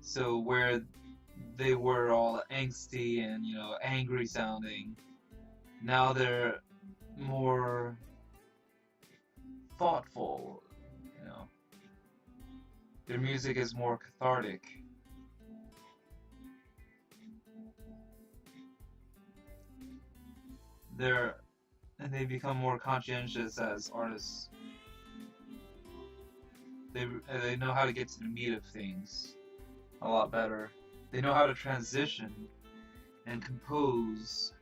So where they were all angsty and angry sounding, now they're more thoughtful. You know, their music is more cathartic. They're and they become more conscientious as artists. They know how to get to the meat of things a lot better. They know how to transition and compose.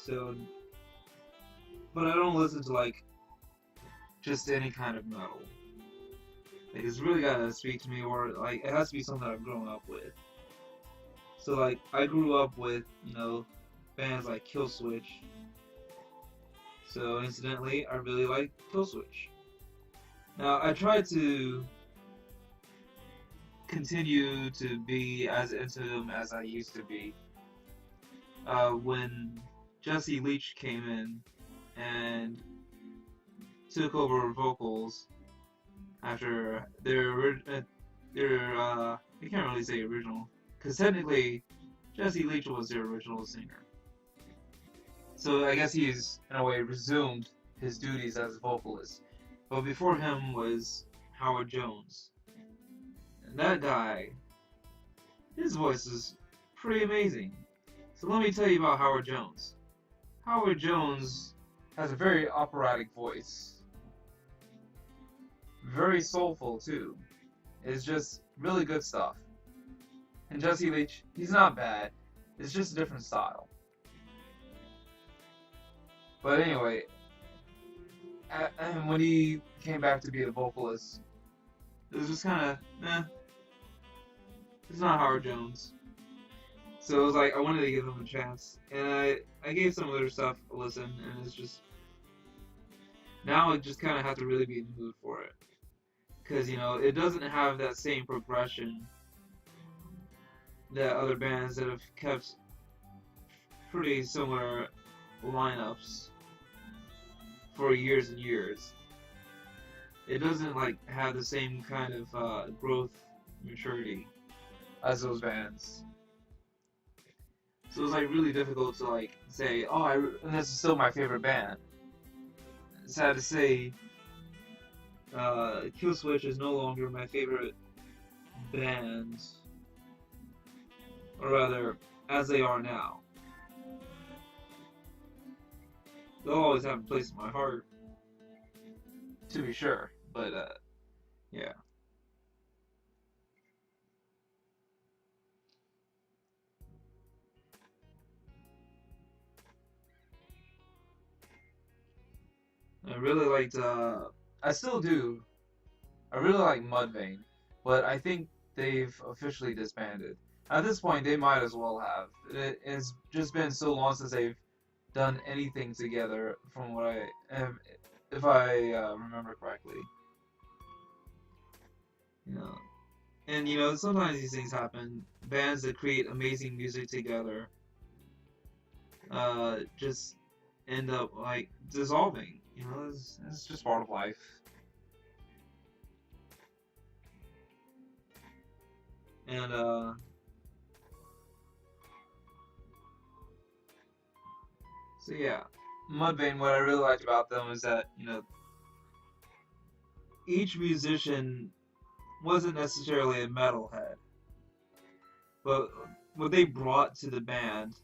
So, but I don't listen to like just any kind of metal. Like it's really gotta speak to me, or like it has to be something I've grown up with. So like I grew up with bands like Killswitch. So incidentally, I really like Killswitch. Now I try to continue to be as into them as I used to be. When Jesse Leach came in and took over vocals after I can't really say original because technically Jesse Leach was their original singer. So I guess he's in a way resumed his duties as a vocalist. But before him was Howard Jones. And that guy, his voice is pretty amazing. So let me tell you about Howard Jones. Howard Jones has a very operatic voice. Very soulful too. It's just really good stuff. And Jesse Leach, he's not bad. It's just a different style. But anyway, and when he came back to be the vocalist, it was just kind of, it's not Howard Jones. So it was like I wanted to give him a chance, and I gave some of their stuff a listen, and it's just now I just kind of have to really be in the mood for it, because it doesn't have that same progression that other bands that have kept pretty similar lineups for years and years. It doesn't like have the same kind of growth maturity as those bands. So it's like really difficult to like say, oh, this is still my favorite band. Sad to say, Killswitch is no longer my favorite band, or rather, as they are now. They'll always have a place in my heart, to be sure. But yeah. I really liked. I still do. I really like Mudvayne, but I think they've officially disbanded. At this point, they might as well have. It's just been so long since they've done anything together, from what I have, if I remember correctly. You know, and sometimes these things happen. Bands that create amazing music together, just end up like dissolving. It's just part of life. And so yeah, Mudvayne. What I really liked about them is that each musician wasn't necessarily a metalhead, but what they brought to the band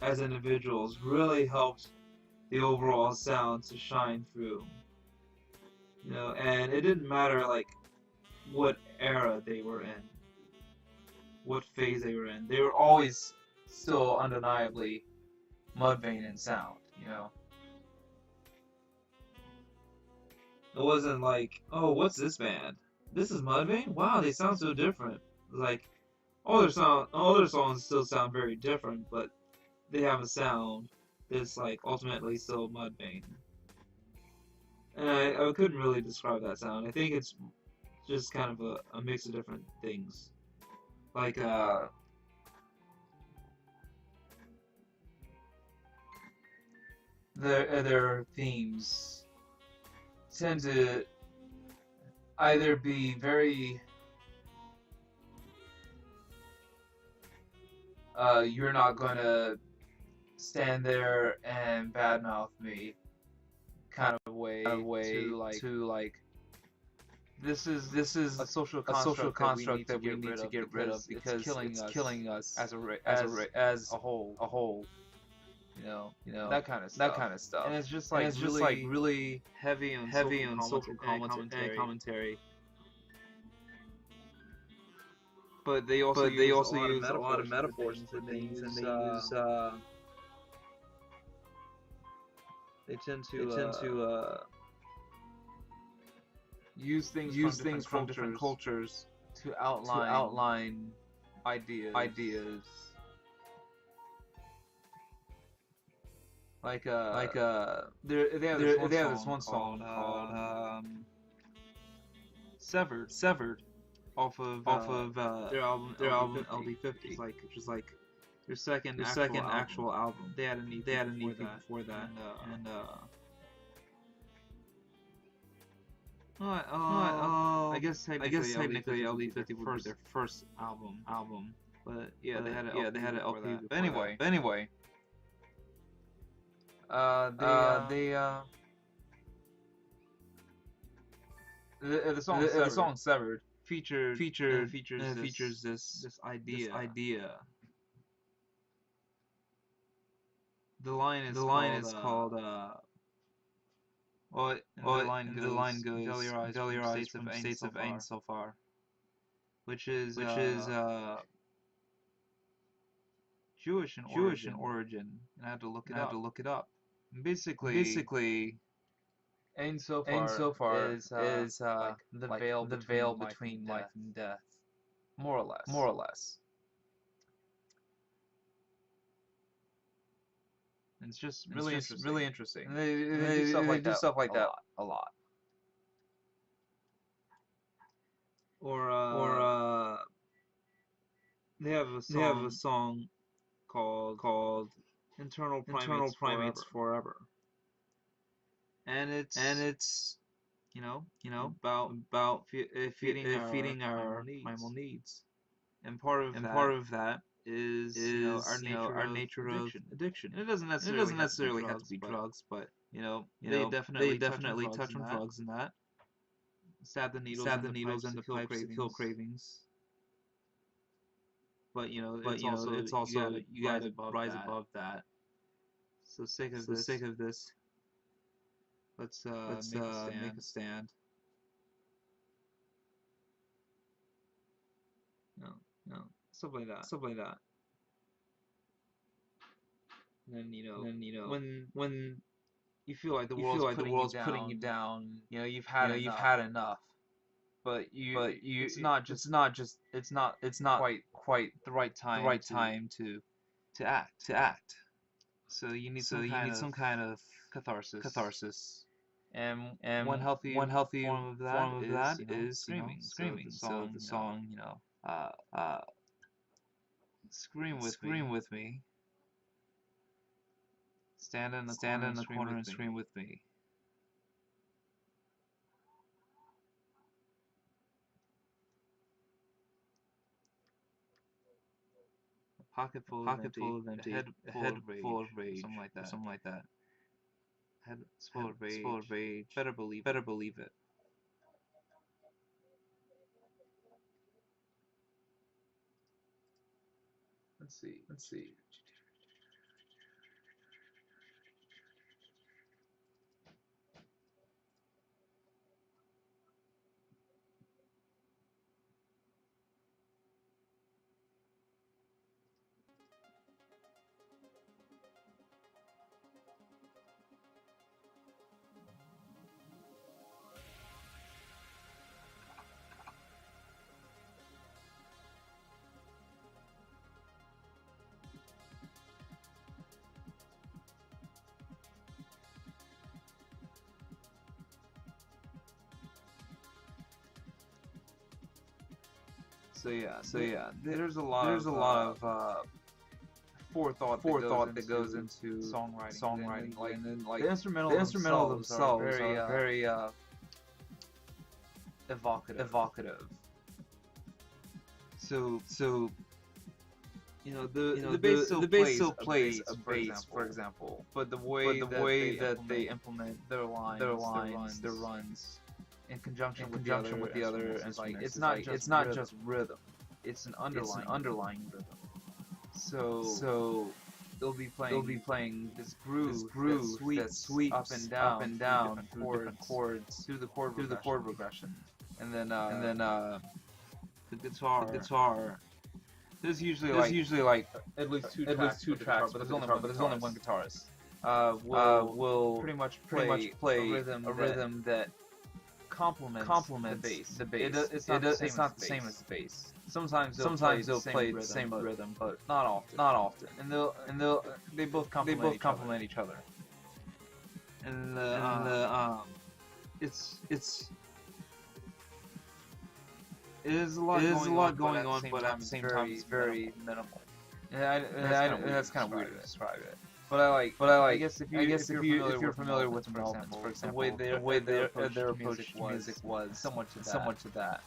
as individuals really helped the overall sound to shine through. And it didn't matter like what era they were in, what phase they were in. They were always still undeniably Mudvayne in sound. It wasn't like, oh, what's this band? This is Mudvayne? Wow, they sound so different. Like all their songs still sound very different, but they have a sound that's like ultimately still Mudvayne. And I couldn't really describe that sound. I think it's just kind of a mix of different things. Like their themes tend to either be very you're not gonna stand there and badmouth me kind of way to like this is a social construct that we need to get rid of because it's killing us as a whole, that kind of stuff. And it's just And like it's just like really really heavy on social commentary. But they also use a lot of metaphors for things, and they use they tend they tend to to use things from different cultures to to outline outline ideas. like They have this one song song called called Severed Severed off of off of their album LD50, LD50, which is like their second actual album. They had an EP They had an EP before before that, and I guess technically LD50 would would be be their first album. but yeah, But they had an they had an before LP that. before that. But anyway, They the song the song Severed featured features this idea. idea. The line is called well, well, the line goes Tell your eyes from states of ain so far, which is which is Jewish in origin. and I had to look it I had up. to look it up. Basically, Ain so ain so far is like the like veil the between veil life between and life death, and death, more or less. more or less. And it's just It's really just interesting. really interesting. And they They do stuff like do that stuff like a that lot. a lot. Or they have a song called Internal Primates Forever. And it's about feeding our primal needs. and part of Part of that is is our our nature of addiction. And it doesn't And it necessarily doesn't necessarily have to be but drugs, but they they definitely definitely touch touch on on that. drugs and that. Stab the needles Stab and the the needles pipes and to the kill pipes to kill cravings. But But it's also you gotta rise that. above that. So sick of So this. sick of this. Let's Let's make a stand. make a stand. Stuff like that. Stuff like that. And then And then when you feel like the you world's feel like the world's down, putting you down, you've had enough. you've had enough. But it's not just it's not quite the right time the right time to act. act. So you need So you need some kind of catharsis. And And one healthy form of that is screaming. screaming. So the song, Scream with scream me. with me. Stand in the corner and scream scream with me. A pocket full of empty, a head full of rage, something like that. Head Full of rage. Better believe Better believe it. Let's see. So yeah, there's a lot of forethought that goes into songwriting, and then like the instrumental themselves are very evocative. So the bass still plays a bass, for example, but the way that they implement their lines, their runs in conjunction with the other instruments, like it's not just rhythm, it's an underlying rhythm. So they'll be playing this groove that sweeps up and down through different chords, through the chord progression, and then the guitar. There's usually like at least two tracks, but there's only one guitarist. Will pretty much play a rhythm that complements the bass. It's not the same as the bass. Sometimes they'll play the same rhythm, but not often. And they both complement each other. And it is a lot going on, but at the same time it's very minimal. And that's kind of weird to describe it. But I guess if you're familiar with them, for example, the way their approach to music was somewhat to that.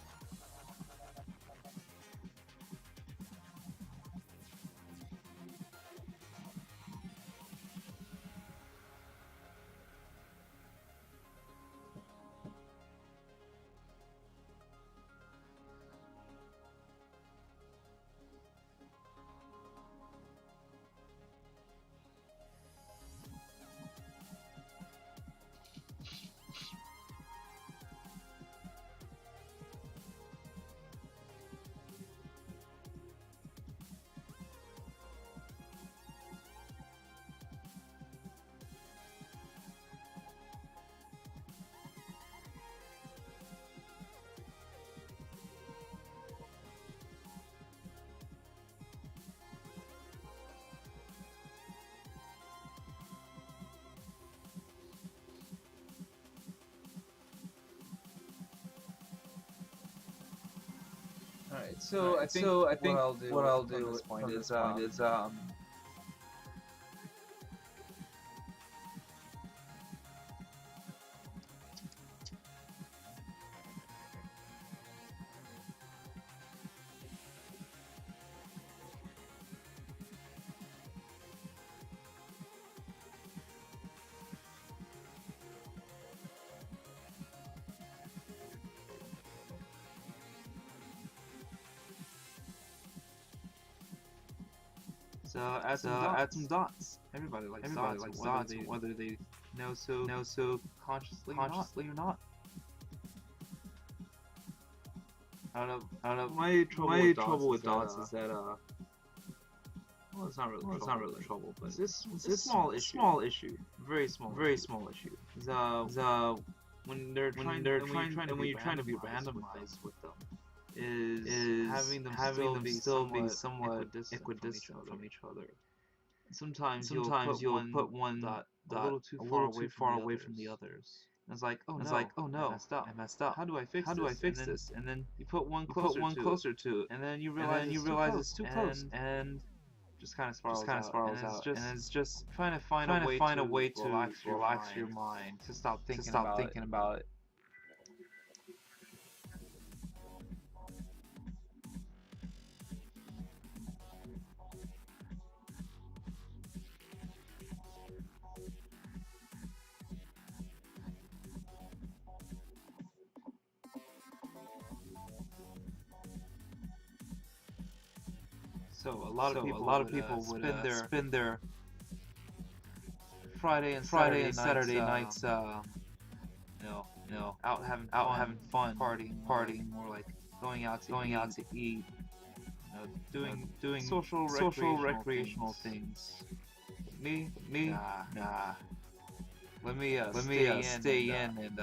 Alright, so I think what I'll do at this point is add some dots. Everybody likes dots, whether they know so consciously or not. I don't know. My trouble with dots is that well, it's not really trouble, but it's a small issue, very small issue. Is when you're trying to be randomized with them, is having them still be somewhat equidistant from each other. Sometimes you'll put one dot a little too far away from the others. And it's like, oh no, I messed up. How do I fix this? And then you put one closer to it, and then you realize it's too close, and just kind of spirals out. And it's just trying to find a way to relax your mind, to stop thinking about it. So a lot of people would spend their Friday and Saturday nights, out having fun, partying, more like going out to eat, doing social recreational things. Me, nah. Let me stay in and